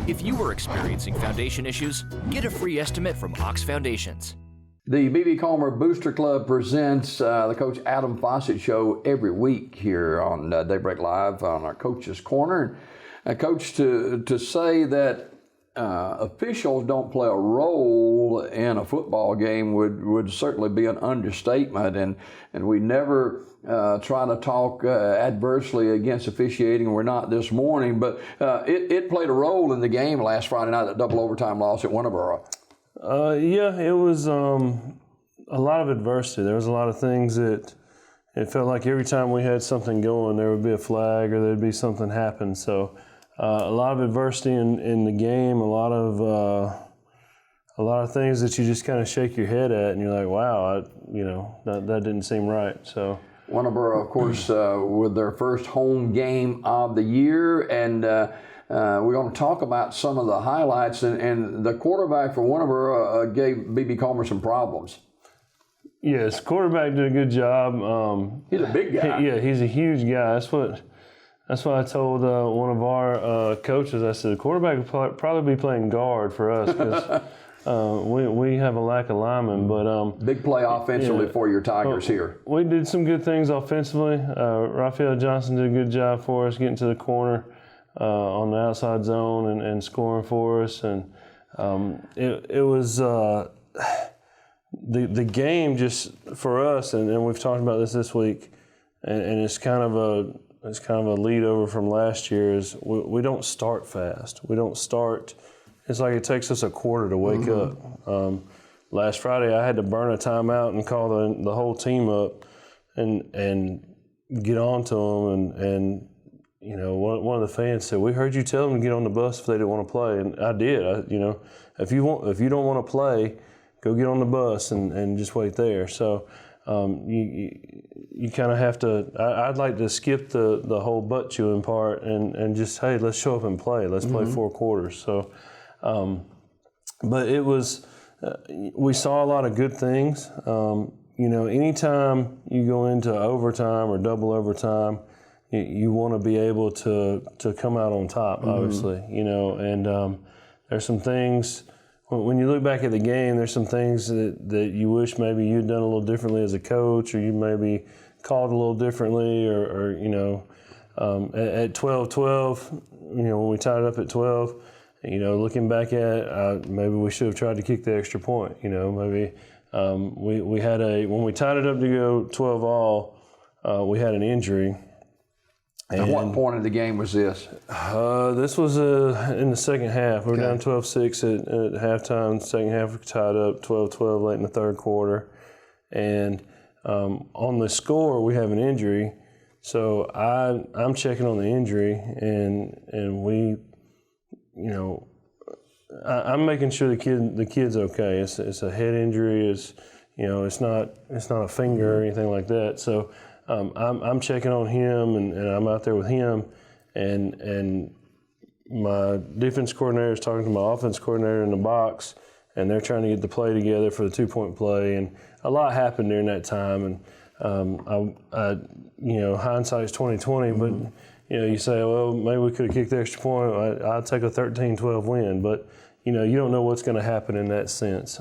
If you are experiencing foundation issues, get a free estimate from Ox Foundations. The B.B. Calmer Booster Club presents the Coach Adam Fossett Show every week here on Daybreak Live on our Coach's Corner. Coach, to say that officials don't play a role in a football game would certainly be an understatement, and we never try to talk adversely against officiating. We're not this morning, but it played a role in the game last Friday night, that double overtime loss at Winterboro. Yeah, it was a lot of adversity. There was a lot of things that it felt like every time we had something going, there would be a flag or there'd be something happen. So a lot of adversity in the game, a lot of things that you just kind of shake your head at, and you're like, wow, that didn't seem right. So Winterboro, of course, with their first home game of the year, and we're going to talk about some of the highlights, and the quarterback for Winterboro gave B.B. Calmer some problems. Yes, quarterback did a good job. He's a big guy. He's a huge guy. That's what I told one of our coaches. I said the quarterback would probably be playing guard for us because we have a lack of linemen. But big play offensively for your Tigers here. We did some good things offensively. Raphael Johnson did a good job for us getting to the corner on the outside zone and scoring for us. And it was the game just for us, and we've talked about this week, and it's kind of a lead over from last year. Is we don't start fast. We don't start. It's like it takes us a quarter to wake up. Last Friday, I had to burn a timeout and call the whole team up and get on to them. And one of the fans said, "We heard you tell them to get on the bus if they didn't want to play," and I did. If you don't want to play, go get on the bus and just wait there. So you kind of have to. I'd like to skip the whole butt chewing part and just, hey, let's show up and play. Let's play 4 quarters. So, but it was. We saw a lot of good things. Anytime you go into overtime or double overtime, you want to be able to come out on top. Obviously, and there's some things. When you look back at the game, there's some things that you wish maybe you'd done a little differently as a coach, or you maybe called a little differently, or at 12-12, when we tied it up at 12, looking back at maybe we should have tried to kick the extra point. Maybe we had when we tied it up to go 12 all, we had an injury. And what point of the game was this? This was in the second half. We were down 12-6 at halftime. Second half, we tied up 12-12 late in the third quarter. And on the score, we have an injury. So I'm checking on the injury, and we, I'm making sure the kid's okay. It's a head injury. It's not a finger or anything like that. So. I'm checking on him, and I'm out there with him, and my defense coordinator is talking to my offense coordinator in the box, and they're trying to get the play together for the 2-point play, and a lot happened during that time, and hindsight's 20/20, but you say, well, maybe we could have kicked the extra point. I'd take a 13-12 win, but you don't know what's going to happen in that sense,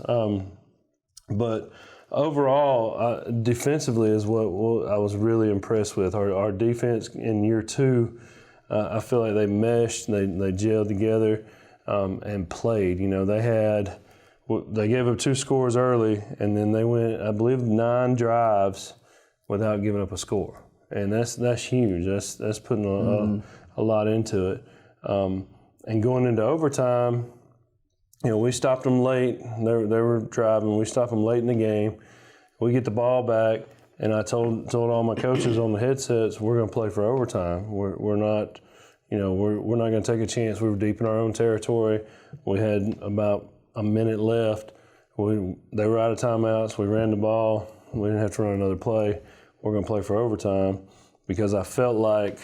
but. Overall, defensively is what I was really impressed with. Our defense in year 2, I feel like they meshed, they gelled together, and played. They gave up 2 scores early, and then they went, I believe, 9 drives without giving up a score, and that's huge. That's putting a lot into it. And going into overtime. We stopped them late. They were driving. We stopped them late in the game. We get the ball back, and I told all my coaches on the headsets, we're going to play for overtime. We're not, we're not going to take a chance. We were deep in our own territory. We had about a minute left. They were out of timeouts. We ran the ball. We didn't have to run another play. We're going to play for overtime because I felt like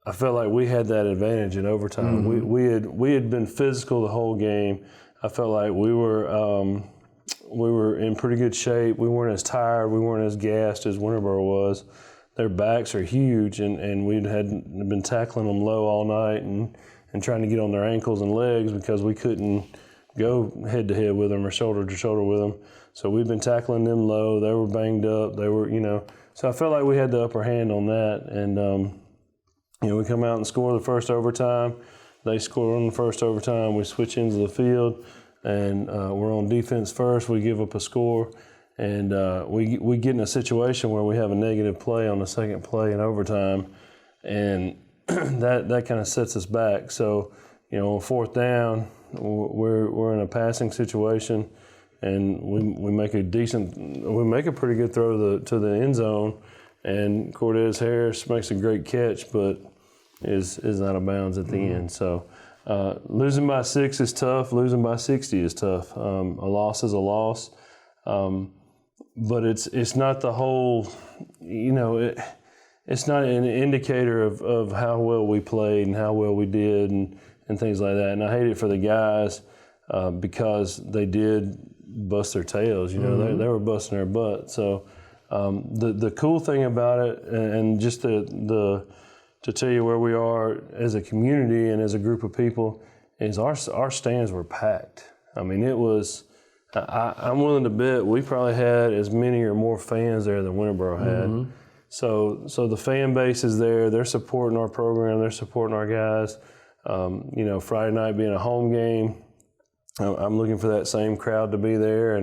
we had that advantage in overtime. We had been physical the whole game. I felt like we were in pretty good shape. We weren't as tired. We weren't as gassed as Winterboro was. Their backs are huge, and we'd been tackling them low all night, and and trying to get on their ankles and legs because we couldn't go head to head with them or shoulder to shoulder with them. So we've been tackling them low. They were banged up. They were, so I felt like we had the upper hand on that. And, we come out and score the first overtime. They score on the first overtime. We switch into the field, and we're on defense first. We give up a score, and we get in a situation where we have a negative play on the second play in overtime, and that kind of sets us back. So, on fourth down, we're in a passing situation, and we make a pretty good throw to the end zone, and Cortez Harris makes a great catch, but is out of bounds at the end. So losing by 6 is tough. Losing by 60 is tough. A loss is a loss, but it's not the whole. It's not an indicator of how well we played and how well we did and things like that. And I hate it for the guys because they did bust their tails. They were busting their butt. So the cool thing about it, and just to tell you where we are as a community and as a group of people, is our stands were packed. I mean, it was. I'm willing to bet we probably had as many or more fans there than Winterboro had. Mm-hmm. So the fan base is there. They're supporting our program. They're supporting our guys. Friday night being a home game, I'm looking for that same crowd to be there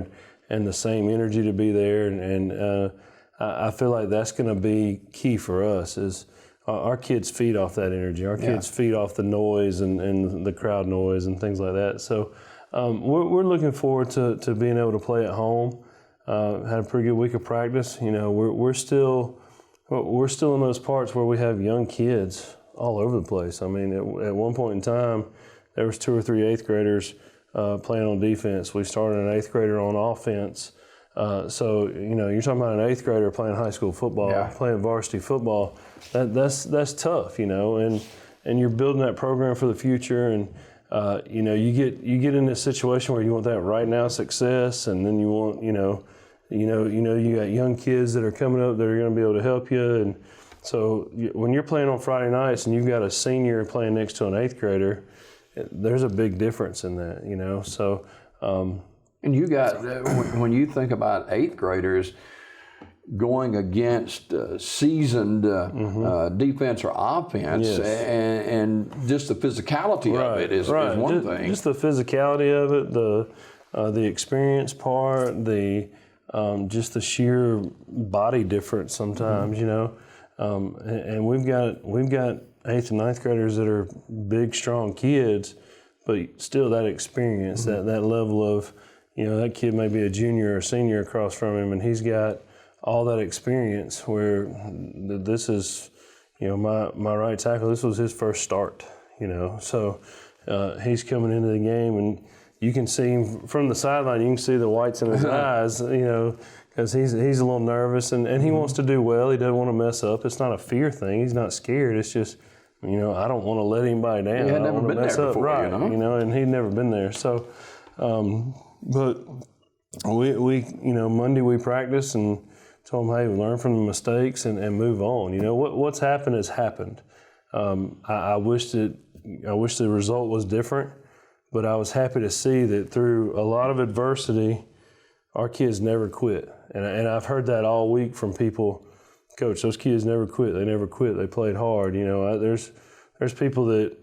and the same energy to be there. And I feel like that's going to be key for us. Is our kids feed off that energy. Our kids feed off the noise and the crowd noise and things like that. So we're looking forward to being able to play at home. Had a pretty good week of practice. We're still in those parts where we have young kids all over the place. I mean, at one point in time, there was 2 or 3 8th graders playing on defense. We started an 8th grader on offense. So you're talking about an 8th grader playing high school football, playing varsity football. That's tough, and you're building that program for the future. And you get in this situation where you want that right now success, and then you want you got young kids that are coming up that are going to be able to help you. And so when you're playing on Friday nights and you've got a senior playing next to an 8th grader, there's a big difference in that, So. And you got, when you think about 8th graders going against seasoned defense or offense, and just the physicality of it is one thing. Just the physicality of it, the experience part, just the sheer body difference sometimes, and we've got 8th and 9th graders that are big, strong kids, but still that experience, that level of, that kid may be a junior or senior across from him, and he's got all that experience where this is, my right tackle, this was his first start, So he's coming into the game, and you can see him from the sideline, you can see the whites in his eyes, because he's a little nervous, and he wants to do well. He doesn't want to mess up. It's not a fear thing. He's not scared. It's just, I don't want to let anybody down. He had never been there before, right? And he'd never been there. So, but we Monday we practiced and told them, hey, we learn from the mistakes and move on. What's happened has happened. I wish the result was different, but I was happy to see that through a lot of adversity, our kids never quit. And I've heard that all week from people. Coach, those kids never quit. They never quit. They played hard. There's people that,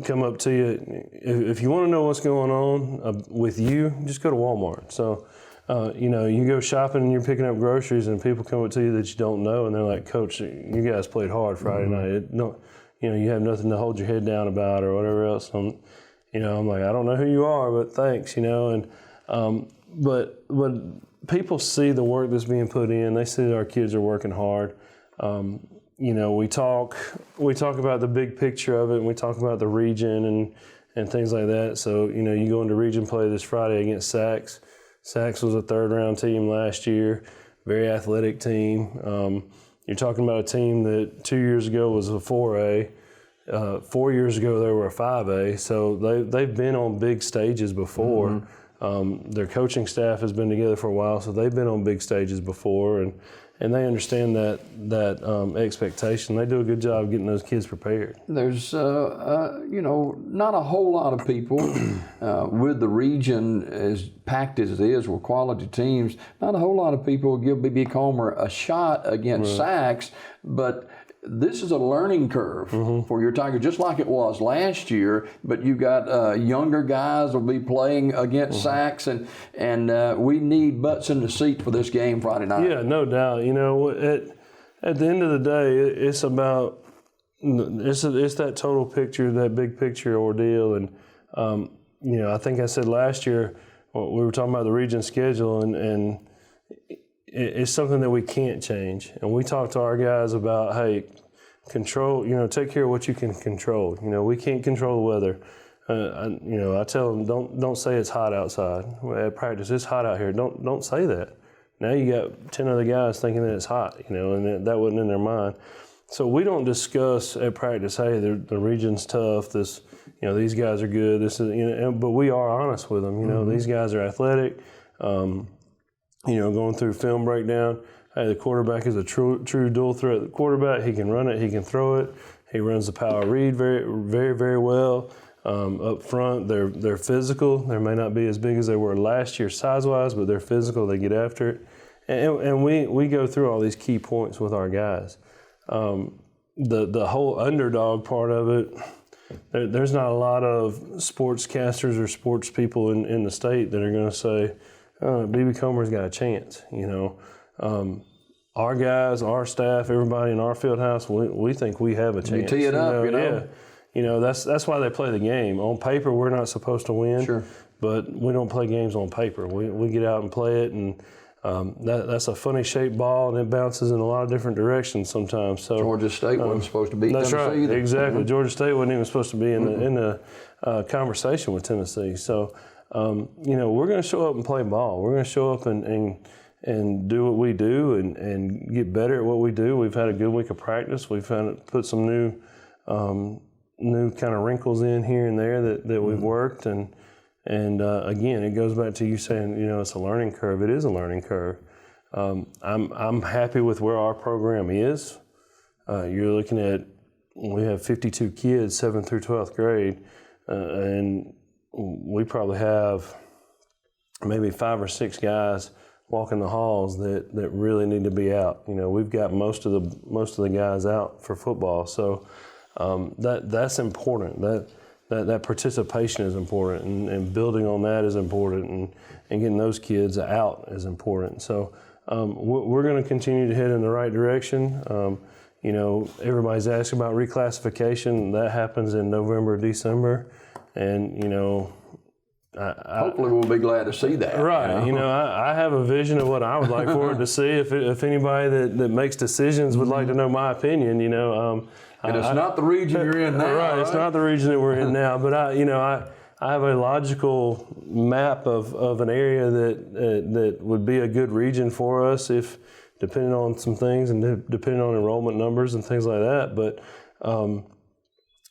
come up to you. If you want to know what's going on with you, just go to Walmart. So, you go shopping and you're picking up groceries and people come up to you that you don't know and they're like, Coach, you guys played hard Friday night. You have nothing to hold your head down about or whatever else. I'm like, I don't know who you are, but thanks, but people see the work that's being put in. They see that our kids are working hard. We talk about the big picture of it, and we talk about the region and things like that. So, you go into region play this Friday against Sachs. Sachs was a 3rd-round team last year, very athletic team. You're talking about a team that 2 years ago was a 4A. 4 years ago, they were a 5A. So they've been on big stages before. Their coaching staff has been together for a while, so they've been on big stages before. and they understand that expectation. They do a good job of getting those kids prepared. There's, not a whole lot of people with the region as packed as it is with quality teams. Not a whole lot of people give BB Comer a shot against Sachs, but this is a learning curve for your Tigers, just like it was last year. But you got younger guys will be playing against Sachs, and we need butts in the seat for this game Friday night. Yeah, no doubt. At the end of the day, it's about it's that total picture, that big picture ordeal, and I think I said last year we were talking about the region schedule, and it's something that we can't change. And we talk to our guys about, hey, control, take care of what you can control. We can't control the weather. I tell them, don't say it's hot outside. At practice, it's hot out here. Don't say that. Now you got 10 other guys thinking that it's hot, and that wasn't in their mind. So we don't discuss at practice, hey, the region's tough, these guys are good, but we are honest with them. These guys are athletic. Going through film breakdown, hey, the quarterback is a true dual threat quarterback. He can run it, he can throw it. He runs the power read very, very, very well. Up front, they're physical. They may not be as big as they were last year size-wise, but they're physical. They get after it. And we go through all these key points with our guys. The whole underdog part of it, there's not a lot of sportscasters or sports people in the state that are going to say, BB Comer's got a chance. Our guys, our staff, everybody in our field house, we think we have a chance. You tee it up, Yeah. That's why they play the game. On paper, we're not supposed to win. Sure. But we don't play games on paper. We get out and play it, and that's a funny shaped ball, and it bounces in a lot of different directions sometimes. So Georgia State wasn't supposed to beat Tennessee. That's right, either. exactly. Georgia State wasn't even supposed to be in the conversation with Tennessee. So we're going to show up and play ball. We're going to show up and do what we do and get better at what we do. We've had a good week of practice. We've put some new kind of wrinkles in here and there that we've worked, and again, it goes back to you saying, it's a learning curve. It is a learning curve. I'm happy with where our program is. You're looking at, we have 52 kids, 7th through 12th grade, and we probably have maybe 5 or 6 guys walking the halls that really need to be out. We've got most of the guys out for football, so that's important. That participation is important, and building on that is important, and getting those kids out is important. So we're going to continue to head in the right direction. Everybody's asking about reclassification. That happens in November, December, and hopefully we'll be glad to see that. Right. I have a vision of what I would like for it to see. If anybody that makes decisions would like to know my opinion, And it's not the region you're in now. Right, it's not the region that we're in now. But I have a logical map of an area that would be a good region for us, if depending on some things and depending on enrollment numbers and things like that. But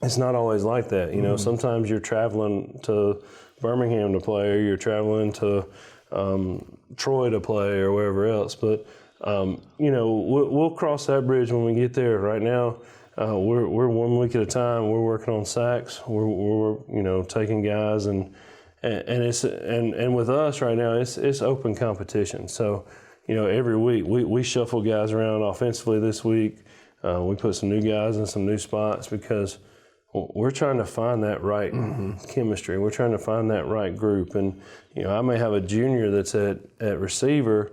it's not always like that. Sometimes you're traveling to Birmingham to play, or you're traveling to Troy to play, or wherever else. But we'll cross that bridge when we get there. Right now, we're 1 week at a time. We're working on sacks. We're taking guys, and with us right now, it's open competition. So every week we shuffle guys around offensively. This week we put some new guys in some new spots, because we're trying to find that right chemistry. We're trying to find that right group. And I may have a junior that's at receiver.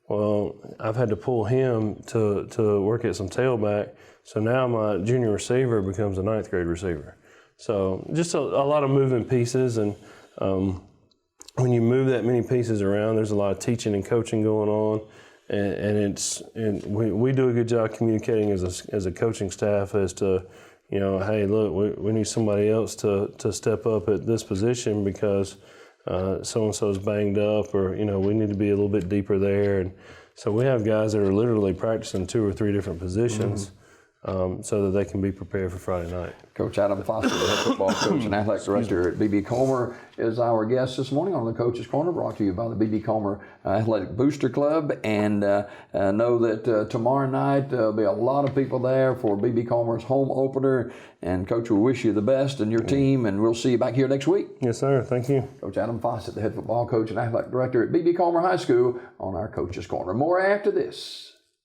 Well, I've had to pull him to work at some tailback. So now my junior receiver becomes a 9th grade receiver. So just a lot of moving pieces. And when you move that many pieces around, there's a lot of teaching and coaching going on. And we do a good job communicating as a coaching staff as to, hey, look, we need somebody else to step up at this position because so-and-so's banged up, or, we need to be a little bit deeper there. And so we have guys that are literally practicing 2 or 3 different positions. so that they can be prepared for Friday night. Coach Adam Fossett, the head football coach and athletic director at B.B. Comer, is our guest this morning on the Coach's Corner, brought to you by the B.B. Comer Athletic Booster Club. And know that tomorrow night there'll be a lot of people there for B.B. Comer's home opener. And Coach, we wish you the best and your team, and we'll see you back here next week. Yes, sir. Thank you. Coach Adam Fossett, the head football coach and athletic director at B.B. Comer High School, on our Coach's Corner. More after this.